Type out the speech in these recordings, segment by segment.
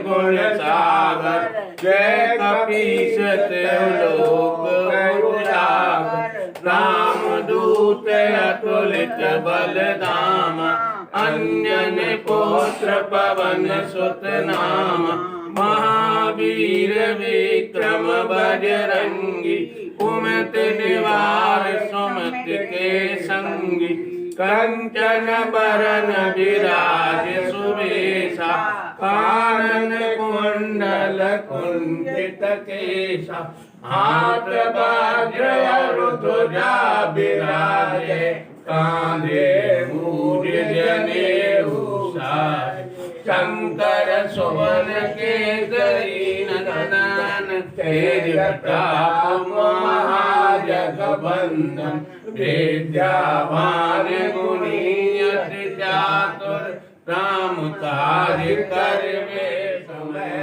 गुण सागर जय कपीस लोक उजागर राम दूत अतुलित बलधाम अंजन पुत्र पवन सुत नाम महावीर विक्रम बजरंगी कुमति निवार सुमति के संगी कंचन बरन विराज सुवेशा कानन कुंडल कुंचित केशा हाथ वज्र ध्वजा विराजे कांधे मूज जनेऊ साज शंकर सुवन केसरी नंदन तेज प्रताप महाजगबंदन विद्यावान गुणी अति चातुर राम कार्य करवे समय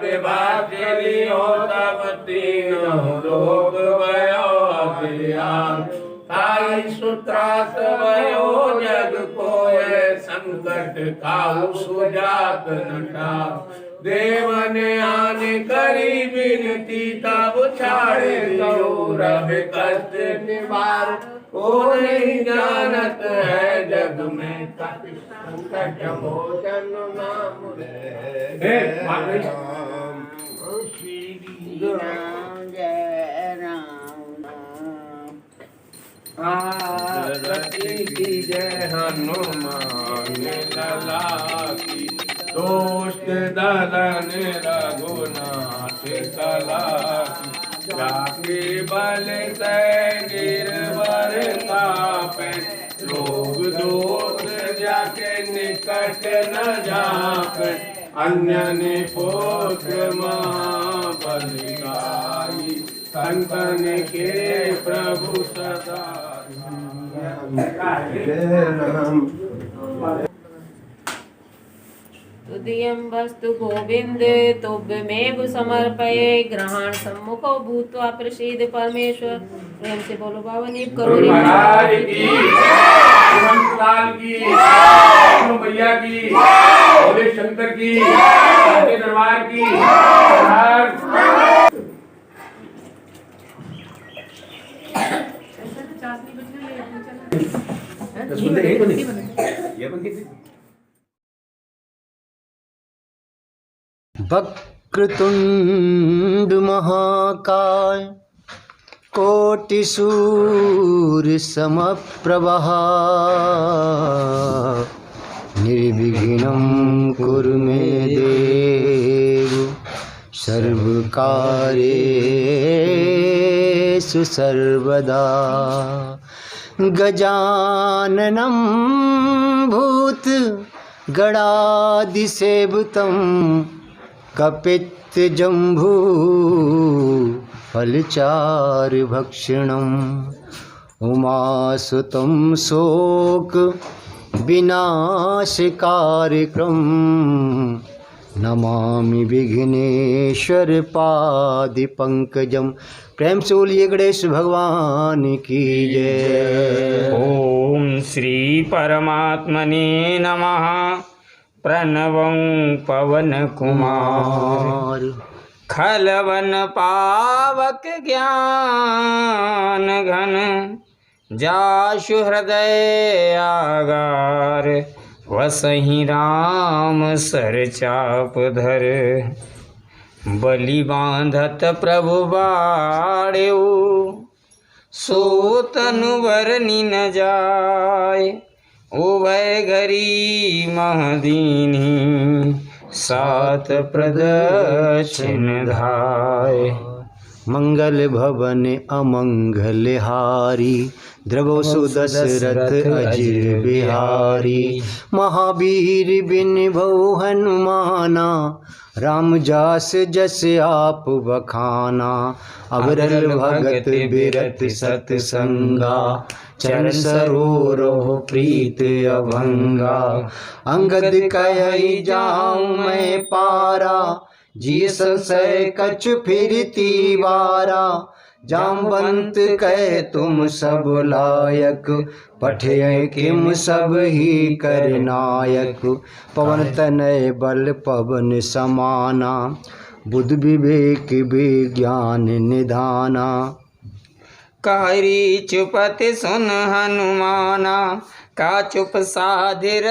विभाग लियो तब तीनों लोक भयो अज्ञान ताई सुत्रास भयो जग कोय संकट काहू सुजात नटा देवन आने करी विनती तब छाड़े तो रब कष्ट निवार को नहीं जानत है जग में संकट मोचन नाम हे श्री राम जय राम आरती की जय हनुमान लला की दोस्त दलन रघुनाथ कला जाके बल से गिरवर कापे लोग दोष जाके निकट न जापे अन्य पुत्र मां बलिदाई संतन के प्रभु सदा तुदीयं वस्तु गोविंद तुभ्यमेव समर्पये ग्रहण सम्मुखो भूत्वा प्रसीद परमेश्वर प्रेम से बोलो बाबा नीव करो रे महाराज की लाल की भैया की भोले शंकर की साचे दरबार की वक्रतुंड महाकाय कोटिसूर्य समप्रभा निर्विघ्नं कुरु मे देव सर्वकार्येषु सर्वदा गजाननं भूत गणाधिसेवितं कपित्तजम्बू फलचारुभक्षणम् उमासुतं शोक विनाशकारकम् नमामि विघ्नेश्वर पादपंकजम। प्रेम से बोलिए गणेश भगवान की जय। ओम श्री परमात्मने नमः। प्रणवं पवन कुमार खलवन पावक ज्ञान घन जाशु हृदय आगार वसहि राम सर चाप धर बलि बांधत प्रभु बाड़ेऊ सो तनुवर न जाय उभय घरी महदीनी सात प्रदक्षिण धाय। मंगल भवन अमंगल हारी द्रवो सुदशरथ अजिर बिहारी महावीर बिन भव हनुमाना राम जास जस आप बखाना अवरल भगत बिरत सतसंगा चरण सरोवरो प्रीत अभंगा अंगद कहि जाऊं मैं पारा जी संशय कछु फिरती वारा जामवंत कह तुम सब लायक, पठे किम सब ही कर नायक। पवन तनय बल पवन समाना, बुद्ध विवेक विज्ञान निधाना। कारी चुपति सुन हनुमाना, का चुप साधिर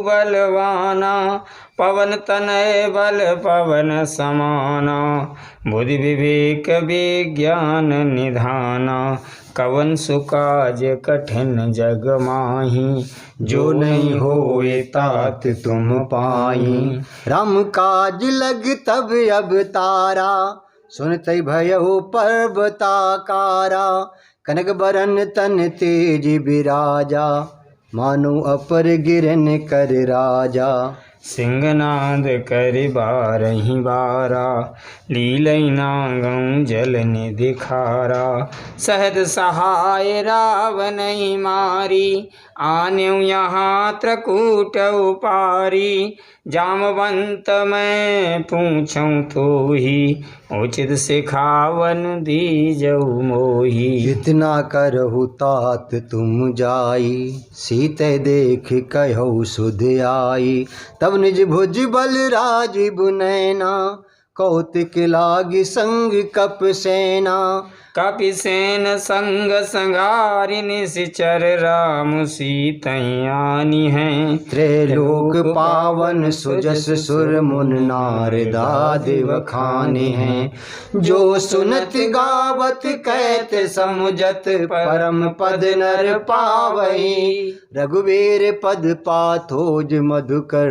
बलवाना। पवन तनय बल पवन समाना, बुद्धि विवेक विज्ञान निधाना। कवन सुकाज कठिन जग माही, जो नहीं होए तात तुम पाई। राम काज लग तब अवतारा, सुनते भयो पर्वताकारा। कनक बरन तन तेज बिराजा, मानो अपर गिरन कर राजा। सिंहनाद कर बारही बारा, लीलई नागं जल निधि खारा। सहद सहाय रावण मारी, आन्यु यहाँ त्रकूट उपारी। जामवंत मैं पूछूं तो ही, उचित सिखावन दीजऊ मोही। इतना करहु तात तुम जाई, सीते देख कहु सुध आई। तब निज भुज बल राजीव नैना, कौतिक लागी संग कप सेना। कपि सेन संग संगारि निश्चर, राम सीतयानी हैं। त्रैलोक पावन सुजस सुर मुन नारदादि बखाने हैं। जो सुनत गावत कहत समुझत, परम पद नर पावई। रघुवीर पद पाथोज मधुकर,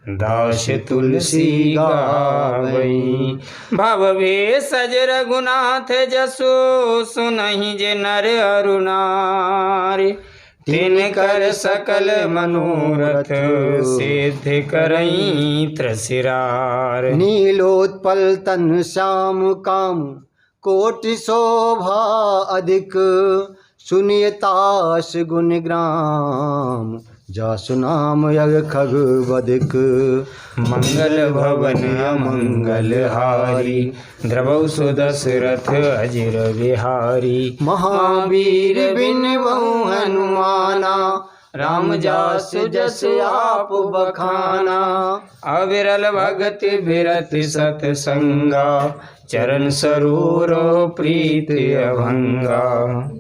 दास तुलसी गावई। भव भेषज रघुनाथ जसो, सुनहि जे नर अरु नारी। तिनकर सकल मनोरथ, सिद्ध करई त्रसिरार। नीलोत्पल तन श्याम काम, कोटि शोभा अधिक। सुनियतास गुण ग्राम, जासु नाम यग खग बदिक। मंगल भवन अमंगल हारी, द्रवौ सुदशरथ अजिर बिहारी। महावीर बिन बहु हनुमाना, राम जास जस आप बखाना। अविरल भगति बिरति सतसंगा, चरण सरोवर प्रीत अभंगा।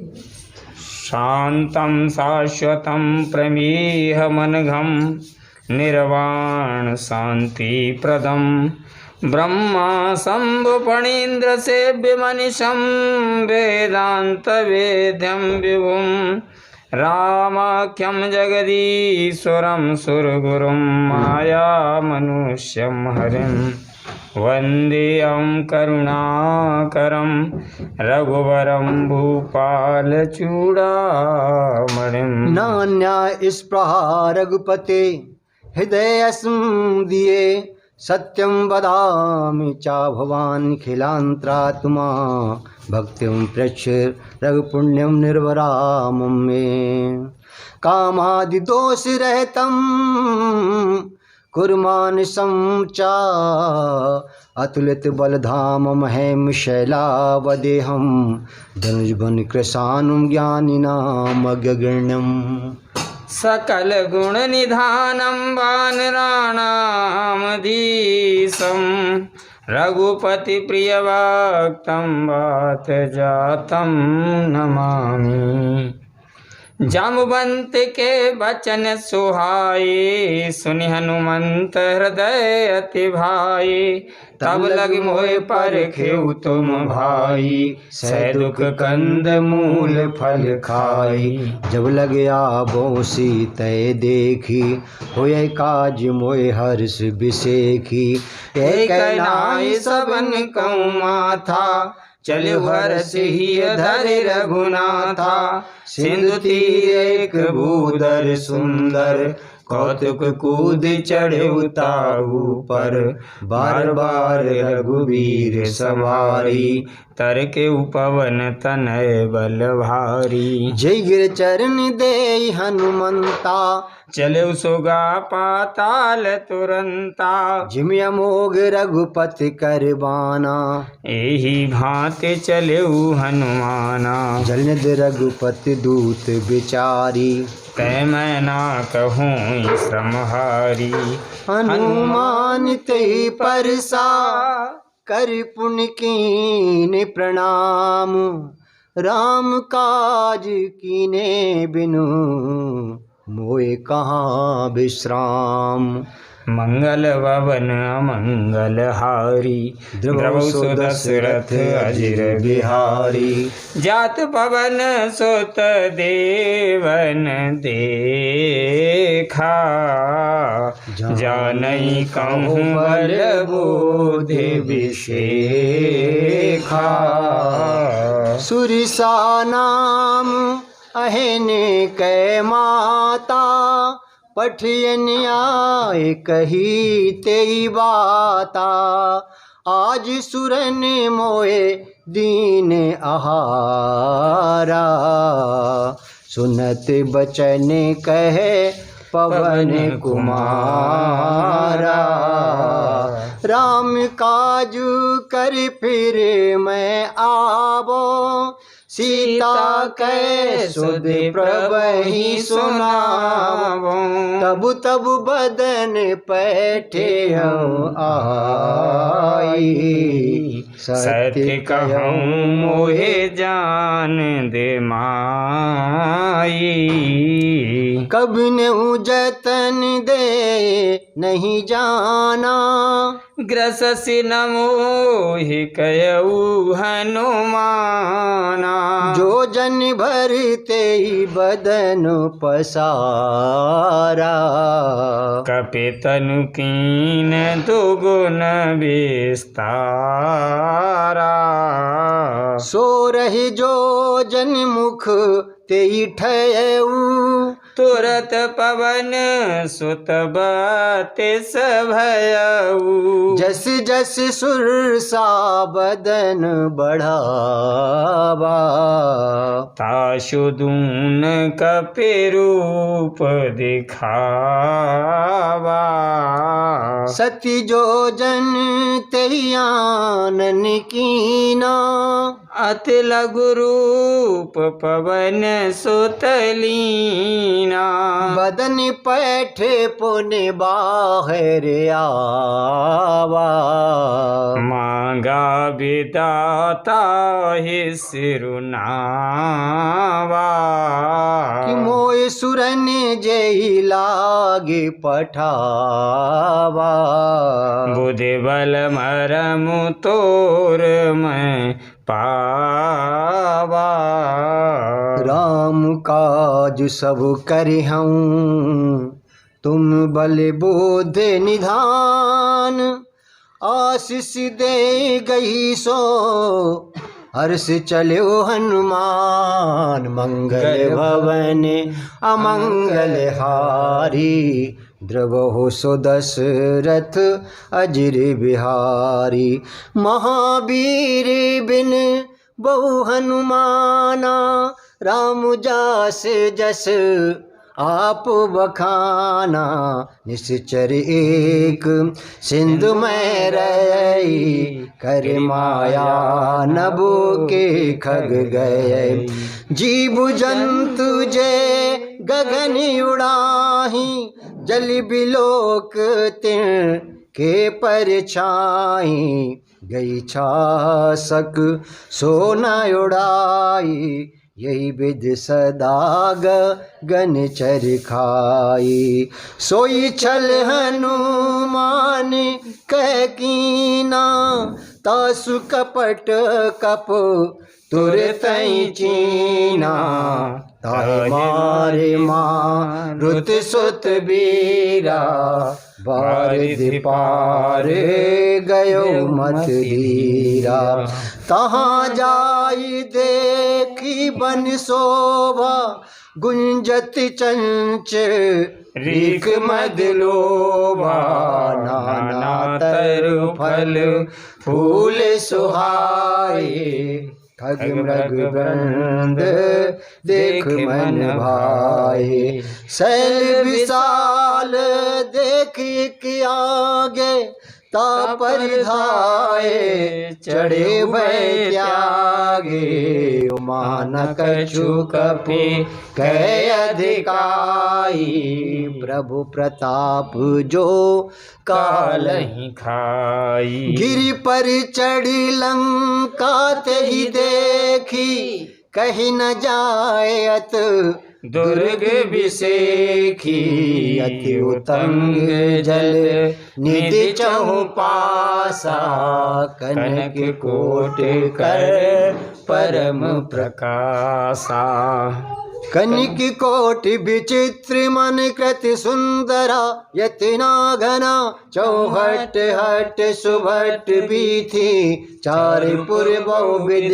शांतं शाश्वतं प्रमेहमनघं, निर्वाण शांति प्रदम। ब्रह्मा शंभु फणीन्द्र सेव्य मनिषं, वेदांत वेद्यं विभुं। रामाख्यं जगदीश्वरं सुरगुरुं, माया मनुष्यं हरिं। वन्देऽहं करुणाकरं, रघुवरं भूपाल चूडामणिं। नान्या स्पृहा रघुपते, हृदय दिए। सत्यं वदामि चा भवान् खिलांतरात्मा। भक्तिं प्रच्छ रघुपुण्यं निर्वरामं मे। कामादि दोष रहितं, कुर्मान् समचा। अतुलित बलधाम महेम शैलावदेहं, धनुष बन कृशानुं ज्ञानिनां अग्रगण्यम्। सकल गुण निधानं वानराणां धीशं, रघुपति प्रिय भक्तं वात जातं नमामि। जामवंत के वचन सुहाए, सुनि हनुमंत हृदय अति भाए। तब लग मोहि परखेउ तुम भाई, सह दुख कंद मूल फल खाई। जब लग आबो सीतै देखी, होय काज मोय हर्ष बिसेखी। एक नाई सबन कहूँ माथा, चल हर्ष ही धरि रघुनाथा। सिंधु तीर एक भूधर सुंदर, कौतुक कूद चढ़े ताऊ पर, बार बार रघुवीर सवारी, तर के पवन तनय बल भारी। जय गिर चरण दे हनुमंता, चले सुगा पाताल तुरंता, जिम अमोघ रघुपति कर बाना, एही भांति चले हनुमाना। जलद रघुपति दूत विचारी, तै मैं ना कहूँ श्रमहारी। हनुमान ते परसा, कर पुण्य कीन प्रणाम, राम काज कीने बिनु, मोए कहाँ विश्राम। मंगल भवन अमंगल हारी, द्रवौ सो दशरथ अजिर बिहारी। जात पवन सुत देवन देखा, जानई कहूँ बल बोधि विशेखा। सुरसा नाम अहन कै माता, पठियन आए कही तेई बाता, आज सुरन मोए दीन आहारा, सुनत बचन कहे पवन कुमारा। राम काजू कर फिर मैं आवो, सीता कै सुध प्रभहि सुनावो, तब तब बदन पैठे आई, सत्य कहूँ मोहे जान दे माई। कब न जतन दे नहीं जाना, ग्रससि न मोहि कयऊ हनुमाना। जो जन भरते ही बदन पसारा, कपि तनु कीन दुगुन विस्तारा। सो रही जो जन मुख तेई ठयऊ, तुरत पवन सुत बतिस भयऊ। जस जस सुरसा बदन बढ़ावा, ताशु दून कपि रूप दिखावा। सती जो जन तेई आनन कीना, अति लघु रूप पवन सुत लीना। बदन पैठे पुनि बाहर आवा, मांगा विदाता ही सिरुनावा। कि मोय सुरन जय लागे पठावा, बुद्धि बल मरमु तोर मैं पावा। राम काज सब करिहऊँ, तुम बल बोध निधान, आशीष दे गई सो हर्ष चलो हनुमान। मंगल भवन अमंगल हारी, द्रवहु सो दशरथ अजिर बिहारी। महावीर बिन बहु हनुमाना, राम जास जस आप बखाना। निश्चर एक सिंधु में रही, कर माया नभो के खग गए। जीव जंतु जय गगन उड़ाही, जल बिलोक तिन के परछाई। गई छासक सोना उड़ाई, यही विध सदा गगन चरखाई। सोई छल हनुमान कह कीना, तासु कपट कप तुरतई चीना। ताहि मारे मारुत सुत बीरा, बारिधि पार गयो मत धीरा। तहाँ जाई देखी बन शोभा, गुंजत चंच रीख मद लोभा नाना तरु फल फूल सुहाए खग मृग वृंद देख मन भाए शैल विशाल देख एक आगे तापर धाये चढ़े भय त्यागे मान कछु कपि कह अधिकाई प्रभु प्रताप जो काल कालहि खाई गिरि पर चढ़ी लंका ते ही देखी कहीं न जाए अत दुर्ग विसेखी अति उतंग जल निधि चहुपासा कनक कोट कर परम प्रकाशा कनिक कोटि विचित्र मन कृति सुंदरा यतना घना चौहट हट सुभट बीथी चारिपुर बहुविध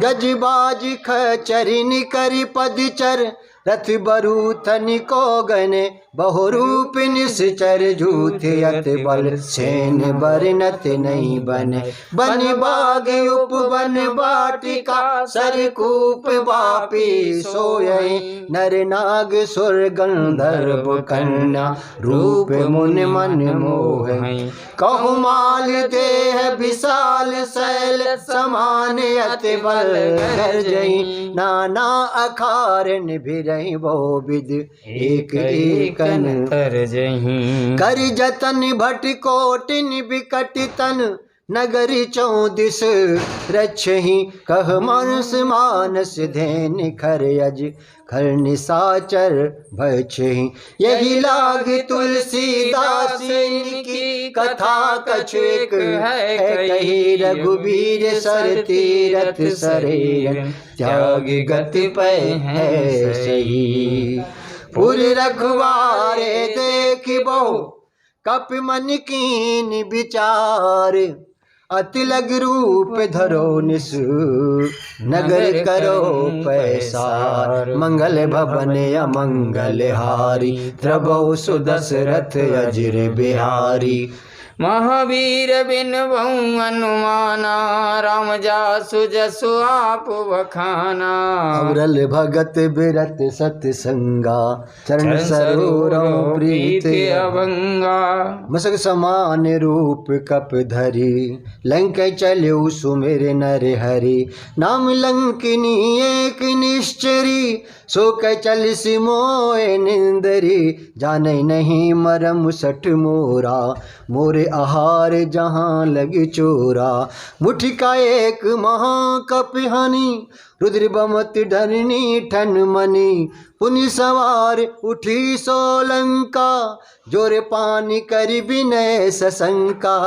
गजबाज खचरिन करि पदचर रथ बरूथन को गने बहुरूप निश्चर झूठ यत बल सेन बरनत नहीं बने बन बाग उपवन बाटिका सरकूप बापी सोये नर नाग सुर गंधर्व कन्या रूप मुन मन मोह कहुमाल देह विशाल शैल समान यत बल गर्जई नाना अखारन भिरई बहु विध एक एक तर जहीं कर जतन भट कोटिन विकट तन नगरी चौदिस रक्षहि कह मानस मानस धैन खर अज खर निसाचर भक्षहि यही लाग तुलसीदास की कथा कछु एक है कही रघुबीर सर तीरथ सरे त्याग गति पै है सही पुर रखवारे देख बहु कप मन कीन विचार अति लग रूप धरो निस नगर करो पैसार मंगल भवन अमंगल हारी द्रबो सुदशरथ अजिर बिहारी महावीर बिन बहु अनुमाना राम जासु जसु आप बखाना अवरल भगत बिरत सत्संगा चरण सरोवरों प्रीत अभंगा मसक समान रूप कप धरी लंक चलो सुमेर नर हरि नाम लंकिनी एक निश्चरी सो चल सिमोए निंदरी जाने नहीं मरम सठ मोरा मोरे आहार जहाँ लगी चोरा मुठी का एक महाकपिहानी रुद्र बमत धरनी ठन मनी पुनि सवार उठी सोलंका जोरे पानी करी विनय सशंका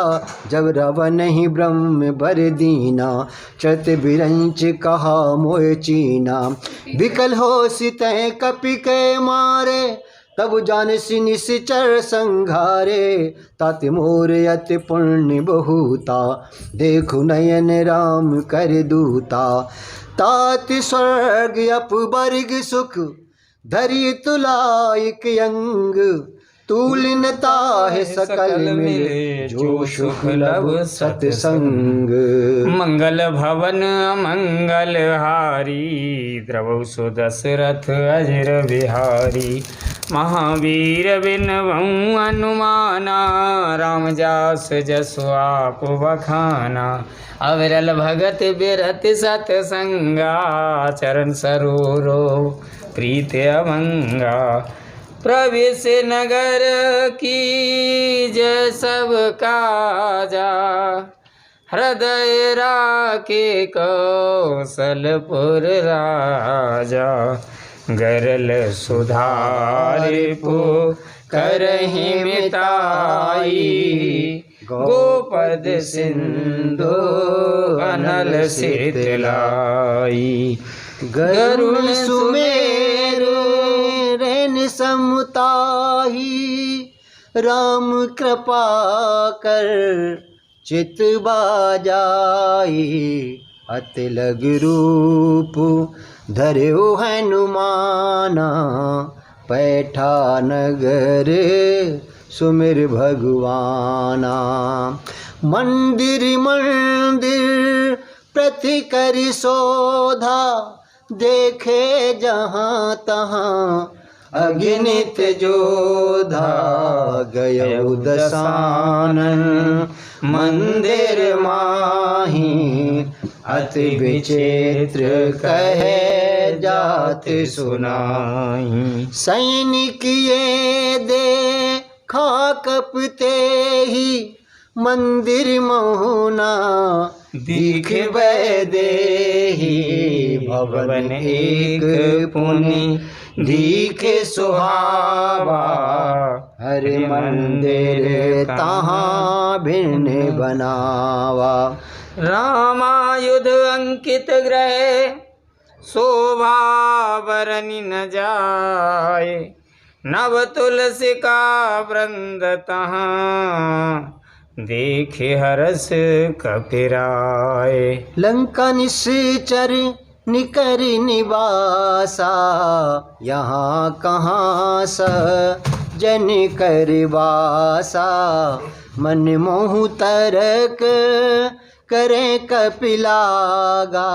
जब रावण ही ब्रह्म बर दीना चत बिरंच कहा मोय चीना विकल हो सित कपि के मारे तब जान निश्चर संघारे तात मोर अति पुण्य बहुता देखु नयन राम कर दूता तात स्वर्ग अपवर्ग सुख धरि तुलाइक अंग तूलिनता है सकल मिले जो सुख लब सत्संग मंगल भवन मंगल हारी द्रवौ सुदशरथ अजिर बिहारी महावीर बिन बहु अनुमाना राम जास जसु आप बखाना अविरल भगत बिरत सतसंगा चरण सरोरो प्रीत अभंगा प्रवेश नगर की जय सब काजा हृदय राके कौशलपुर राजा गरल सुधारिपु करहि मिताई गोपद सिंधु अनल शीतलाई गरुण सुमेरु रैन समुताही राम कृपा कर चित बाजाई अति लग रूप धर्यो हनुमाना पैठा नगर सुमिर भगवाना। मंदिर मंदिर प्रति करि शोधा, देखे जहाँ तहाँ अगणित जोधा। गयौ दशानन मंदिर माही, अति विचित्र कहे जात सुनाई। सैनिक ये देखा कपते ही, मंदिर मोहना दीख देही। भवन एक पुनि दीखे सुहावा, हरि मंदिर तहाँ भिन्न बनावा। रामायुध अंकित ग्रह, शोभा बरनि न जाए। नव तुलसी का वृंद तहाँ, देखे हरस कपिराए। लंका निश्चर निकर निवासा, यहाँ कहाँ जन कर वासा। मन मोह तरक करे कपिलागा,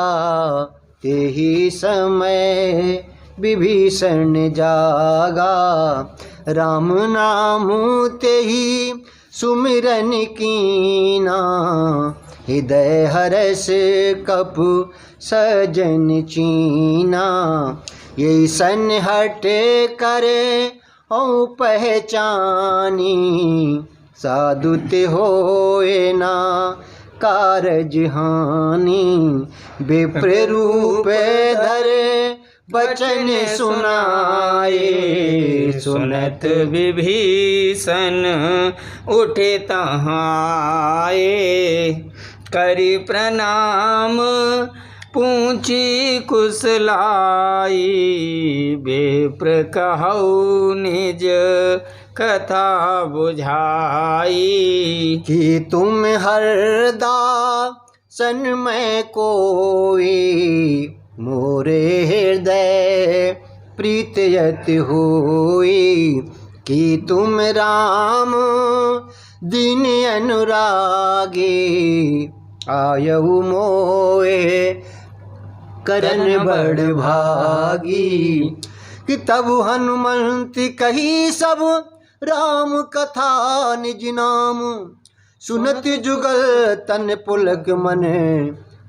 तेहि समय विभीषण जागा। राम नाम तेहि सुमिरन कीना, हृदय हरस कपु सजन चीना। ये सन हट करे औ पहचानी, साधुत होए ना कारज हानि। विप्र रूप धरे बचन सुनाए, सुनत विभीषण उठे तहाए। करि प्रणाम पूछी कुशलाई, विप्र कहौ निज कथा बुझाई। कि तुम हरदासन में कोई, मोरे हृदय प्रीतयत होई। कि तुम राम दीन अनुरागी, आयऊ मोए करन बड़ भागी। कि तब हनुमंत कही सब राम कथा निज नाम। सुनत जुगल तन पुलक मन,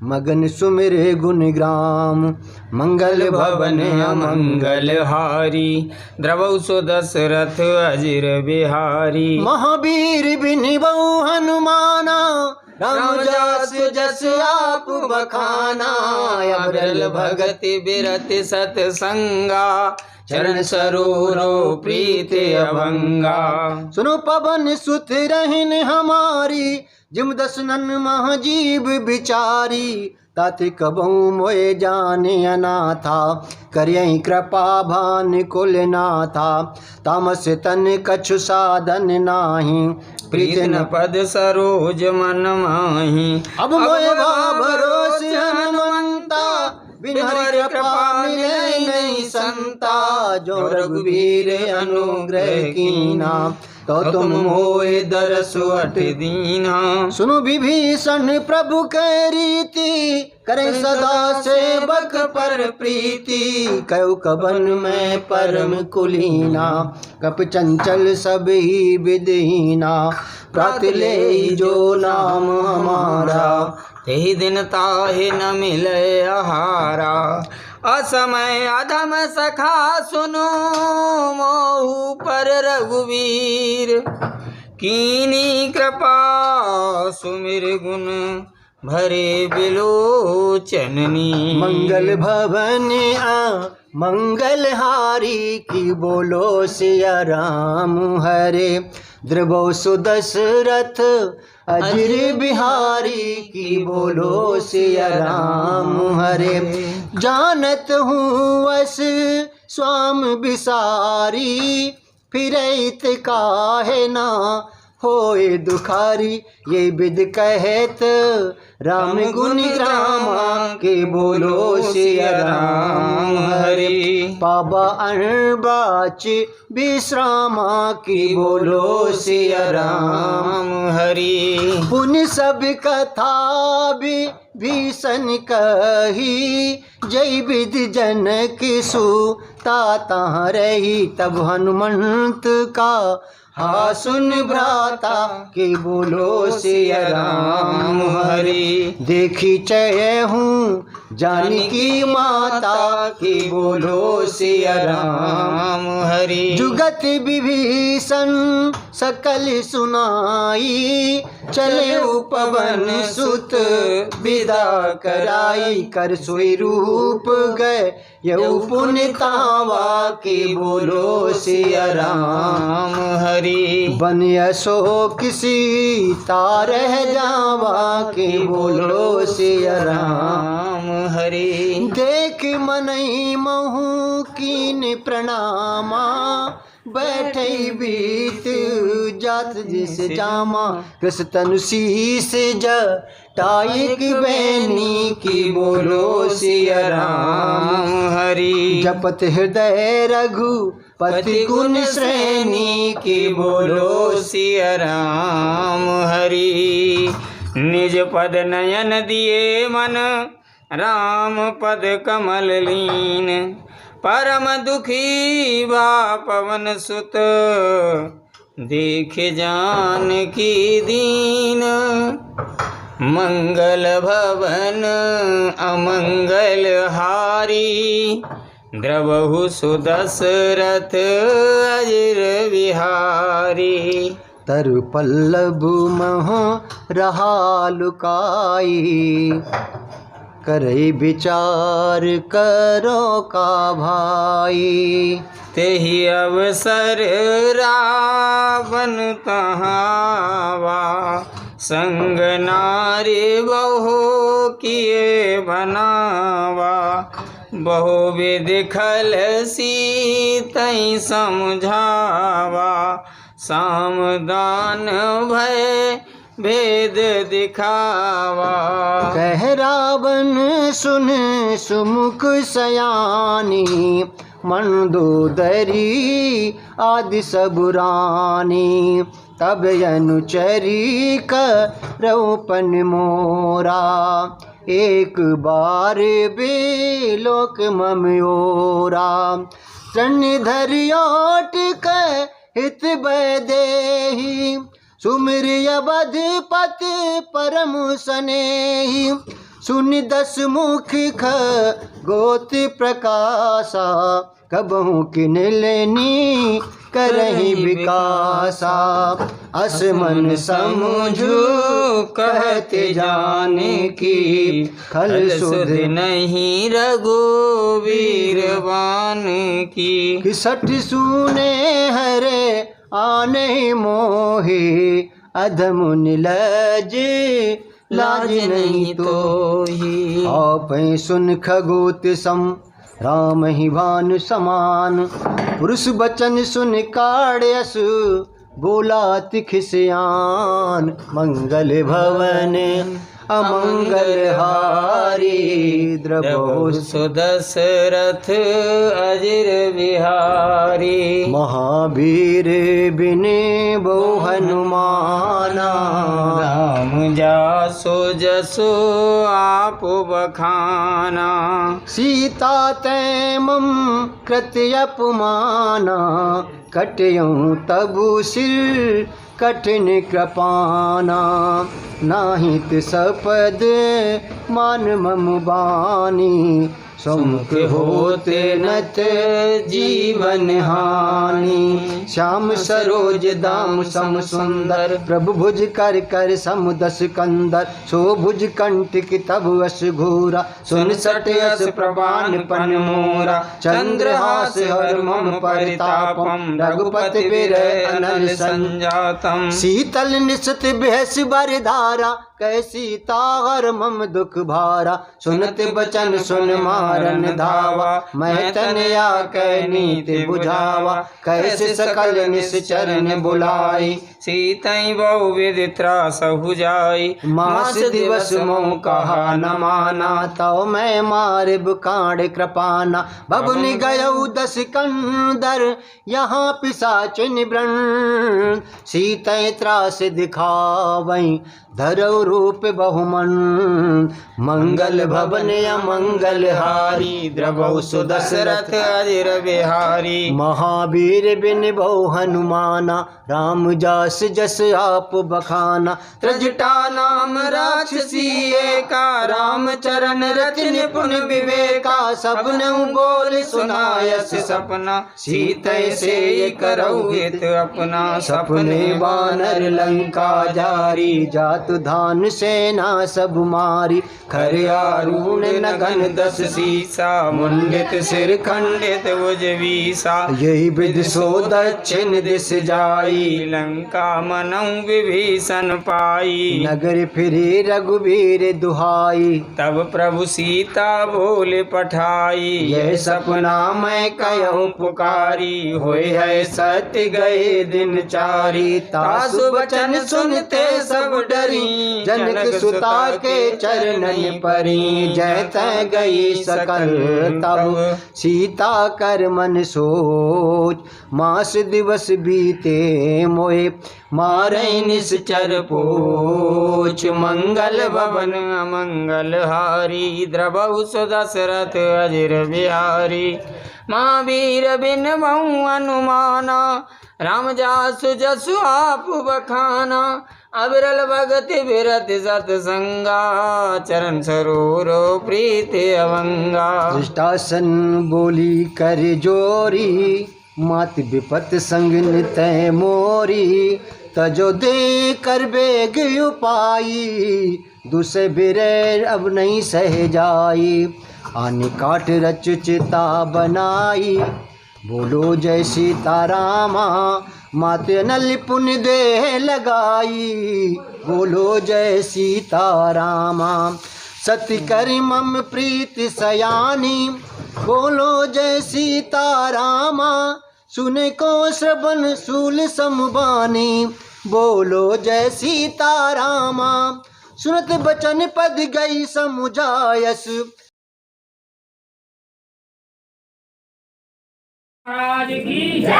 मगन सुमिरे गुण ग्राम। मंगल भवन अमंगल हारी, द्रवौ सो दशरथ अजिर बिहारी। महावीर बिनिबऊ हनुमाना, राम जस जस आप बखाना। अबरल भगति बिरति सतसंगा, चरण सरोरो प्रीति अभंगा। सुनो पवन सुत रहन हमारी, जिम दसनन महाजीव बिचारी। ताति कबहु मोए जाने अनाथा, करियहि कृपा भान कुल नाथा। तामस तन कछु साधन नाही, प्रीत न पद सरोज मन माही। अब मोए भरोस हनुमंता, बिन हरि कृपा मिले नहीं संता। जो रघुवीर अनुग्रह कीना, तो तुम मोए दरस अट दीना। सुनो विभीषण प्रभु के रीति, करे सदा सेवक पर प्रीति। कयो कवन में परम कुलीना, कप चंचल सब ही विदहीना। प्रात ले जो नाम हमारा, तेहि दिन ताहि न मिले आहारा। असमय अधम सखा सुनो, मोहु पर रघुवीर। कीनी कृपा सुमिर गुण, भरे बिलोचननी। मंगल भवन मंगल हारी, की बोलो सिया राम हरे। द्रवो सुदशरथ अजिर बिहारी, की बोलो सिया राम हरे। जानत हूँ अस स्वाम बिसारी, फिरैत काहे ना होए दुखारी ये विद कहत राम गुण ग्रामा के बोलो सिया राम हरि पाबा अणबाच विश्रामा की बोलो सिया राम हरि पुन सब कथा भी भीषण कही जय विद जनक सुता तहाँ रही तब हनुमंत का हा सुन भ्राता के बोलो सिया राम हरि देखी चय हूँ जानकी माता की बोलो सिया राम हरि जुगत विभीषण सकल सुनाई चले पवन सुत विदा कराई कर सोई रूप गए यऊ पुण्य तावा की बोलो सिया राम हरि बन यसो किसी तारह जावा के बोलो सिया राम हरि देख मनई महू कीन प्रणामा बैठे बीत जात जिस जामा कृष्ण तनु शीस जटाइक बैनी की बोलो सिया राम हरि जपत हृदय रघु पति गुण श्रेणी की बोलो सिया राम हरि निज पद नयन दिए मन राम पद कमल लीन परम दुखी बा पवन सुत देख जान की दीन मंगल भवन अमंगल हारी द्रवहु सुदशरथ अजिर विहारी तरु पल्लव मह रहा लुकाई करई विचार करो का भाई तेहि अवसर रावण तहावा संग नारी बहु किए बनावा बहु विध खल सीतई समझावा सामदान भय भेद दिखावा कह रावण सुन सुमुख सयानी मंदोदरी आदि सबुरानी तब अनुचरी करौपन मोरा एक बार बेलोक ममयोरा चरण धरियोट हित बैदेही सुमिर अवध पत परम सनेही सुन दस मुख गोत प्रकाशा कबहू किन लेनी करही विकासा असमन समझू कहते जाने की खल सुध नहीं रघुवीर बान की सठ सुने हरे आने मोहे अधम निलज लाज नहीं तो ही आप सुन खगोत सम राम ही भानु समान पुरुष बचन सुन काड़यस बोला तिखिसयान मंगल भवन अमंगल हारी द्रवो सुदशरथ अजिर विहारी महावीर बिने बहु हनुमाना राम जासो जसो आप बखाना सीता तैमम कृत्य अपमाना कटयूं तबु सिर कठिन कृपाना नाहित सपद मान मम बानी समुख होते नत जीवन हानि श्याम सरोज दाम सम सुंदर प्रभु भुज कर कर सम दस कंदर सो भुज कंटिक तब अस घोरा सुन सट अस प्रवान पन मोरा चंद्रहास हर मम परितापम रघुपति विरह अनल संजातम शीतल निश्चित बेहस बर धारा कैसी तागर मम दुख भारा सुनत बचन सुन मारन धावा मैं तनया कै नीति बुझावा कैसे सकल निश्चरण बुलाई सीतई बहु विधि त्रास हो जाई मास दिवस मोह कहा न माना तव मैं मारिब कांड कृपाना बबुनि गयौ दस कंदर यहाँ पिशाच निवृण सीतै त्रास दिखावई धरौ रूप बहुमन मंगल भवन अमंगल हारी द्रवौ सुदशरथ अजिर बिहारी महावीर बिन बहु हनुमाना राम जास जस आप बखाना त्रजटा नाम राक्षसी एका राम चरण रच निपुण विवेका सबन बोल सुनायस सपना सीतै से करौ हित अपना सपने बानर लंका जारी जात धान सेना सब मारी खरियारूण नगन दस सीसा मुंडित सिर खंडित उजवीसा यही विधि सो दक्षिण दिश जाई लंका मनौ विभीषण पाई नगर फिरे रघुवीर दुहाई तब प्रभु सीता बोले पठाई यह सपना मैं कयहूँ पुकारी होए है सत्य गए दिन चारी तासु वचन सुनते सब डरी जनक सुता के चरणन परी जय तय गई सकल तब सीता कर मन सोच मास दिवस बीते मोए मारै निश्चर पोच मंगल भवन अमंगल हारी द्रवहु सुदशरथ अजिर बिहारी महावीर बिन बहु अनुमाना राम जासु जसु आप बखाना अविरल भगत विरत सतसंगा चरण सरोरो प्रीति अवंगा दृष्टासन बोली कर जोरी मात विपत संग नितय मोरी तजो दे कर बेग उपाई दूसरे बिरे अब नहीं सह जाई आने काट रच चिता बनाई बोलो जय सीतारामा माते नल पुण्य दे लगाई बोलो जय सीतारामा सत्य करि मम प्रीति सयानी बोलो जय सीतारामा सुने को श्रवण शूल समबानी बोलो जय सीतारामा सुनत बचन पद गई समुझायस महाराज की जय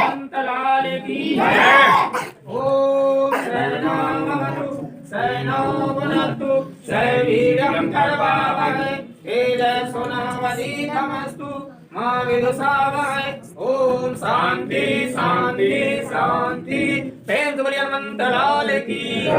संतलाल की जय ओम शरणमस्तु शरणो भुनक्तु शरीरं करवावहै तेजस्विनावधीतमस्तु मा विदुषावहै ओम शांति शांति शांति प्रेम से बोलिए हनुमंत लाल की जय।